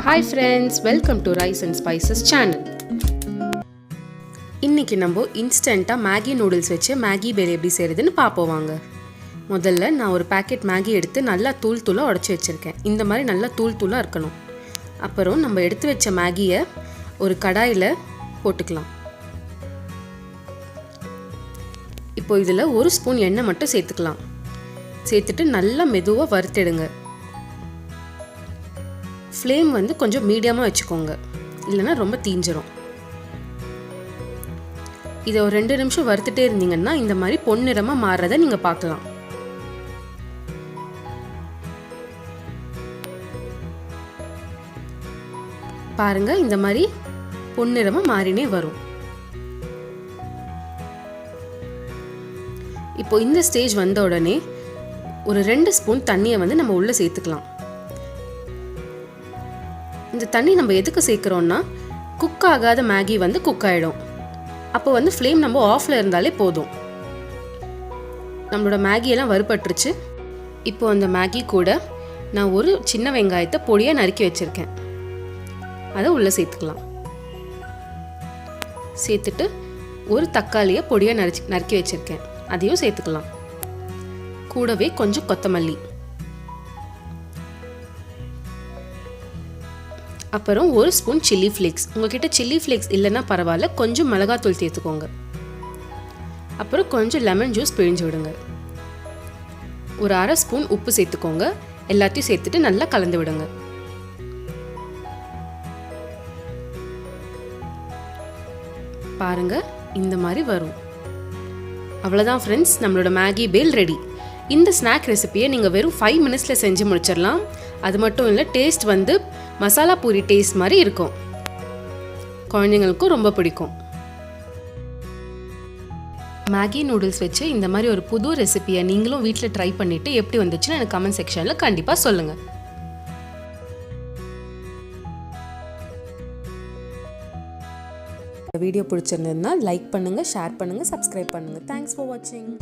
Hi friends, welcome to Rice and Spices channel. இன்னைக்கு நம்ம இன்ஸ்டன்ட்டா Maggi noodles வச்சு Maggi பேல் எப்படி செய்யறதுன்னு பாப்போம் வாங்க. முதல்ல நான் ஒரு பாக்கெட் மேகி எடுத்து நல்லா தூள் தூளா உடைச்சு வச்சிருக்கேன். இந்த மாதிரி நல்லா தூள் தூளா இருக்கணும். அப்புறம் நம்ம எடுத்து வச்ச மேகியை ஒரு கடாயில போட்டுக்கலாம். இப்போ இதில் ஒரு ஸ்பூன் எண்ணெய் மட்டும் சேர்த்துக்கலாம். சேர்த்துட்டு நல்லா மெதுவாக வறுத்தெடுங்க. ஃப்ளேம் வந்து கொஞ்சம் மீடியமாக வச்சுக்கோங்க, இல்லைன்னா ரொம்ப தீஞ்சிரும். இதை ஒரு 2 நிமிஷம் வறுத்துட்டே இருந்தீங்கன்னா இந்த மாதிரி பொன்னிறமாக மாறுறதை நீங்கள் பார்க்கலாம். பாருங்க, இந்த மாதிரி பொன்னிறமாக மாறினே வரும். இப்போ இந்த ஸ்டேஜ் வந்த உடனே ஒரு 2 ஸ்பூன் தண்ணியை வந்து நம்ம உள்ளே சேர்த்துக்கலாம். இந்த தண்ணி நம்ம எதுக்கு சேர்க்குறோன்னா, குக் ஆகாத மேகி வந்து குக் ஆகிடும். அப்போ வந்து ஃப்ளேம் நம்ம ஆஃபில் இருந்தாலே போதும். நம்மளோட மேகியெல்லாம் வறுபட்டுருச்சு. இப்போ அந்த மேகி கூட நான் ஒரு சின்ன வெங்காயத்தை பொடியாக நறுக்கி வச்சுருக்கேன். அதை உள்ளே சேர்த்துக்கலாம். சேர்த்துட்டு ஒரு தக்காளியை பொடியாக நறுக்கி வச்சுருக்கேன், அதையும் சேர்த்துக்கலாம். கூடவே கொஞ்சம் கொத்தமல்லி, அப்புறம் ஒரு ஸ்பூன் சில்லி ஃப்ளேக்ஸ். உங்ககிட்ட சில்லி ஃப்ளேக்ஸ் இல்லைன்னா பரவாயில்ல, கொஞ்சம் மிளகாத்தூள் சேர்த்துக்கோங்க. அப்புறம் கொஞ்சம் லெமன் ஜூஸ் பிழிஞ்சு விடுங்க. ஒரு 1/2 ஸ்பூன் உப்பு சேர்த்துக்கோங்க. எல்லாத்தையும் சேர்த்துட்டு நல்லா கலந்து விடுங்க. பாருங்க, இந்த மாதிரி வரும். அவ்வளோதான் ஃப்ரெண்ட்ஸ், நம்மளோட மேகி பேல் ரெடி. இந்த ஸ்நாக் ரெசிபியை நீங்கள் வெறும் 5 மினிட்ஸில் செஞ்சு முடிச்சிடலாம். அது மட்டும் இல்லை, டேஸ்ட் வந்து மசாலா பூரி டேஸ்ட் மாதிரி இருக்கும். குழந்தைங்களுக்கும் ரொம்ப பிடிக்கும். மேகி நூடுல்ஸ் வச்சு இந்த மாதிரி ஒரு புது ரெசிபியை நீங்களும் வீட்டில் ட்ரை பண்ணிவிட்டு எப்படி வந்துச்சுன்னு எனக்கு கமெண்ட் செக்ஷனில் கண்டிப்பாக சொல்லுங்கள். இந்த வீடியோ பிடிச்சிருந்ததுன்னா லைக் பண்ணுங்கள், ஷேர் பண்ணுங்கள், சப்ஸ்கிரைப் பண்ணுங்கள். தேங்க்ஸ் ஃபார் வாட்சிங்.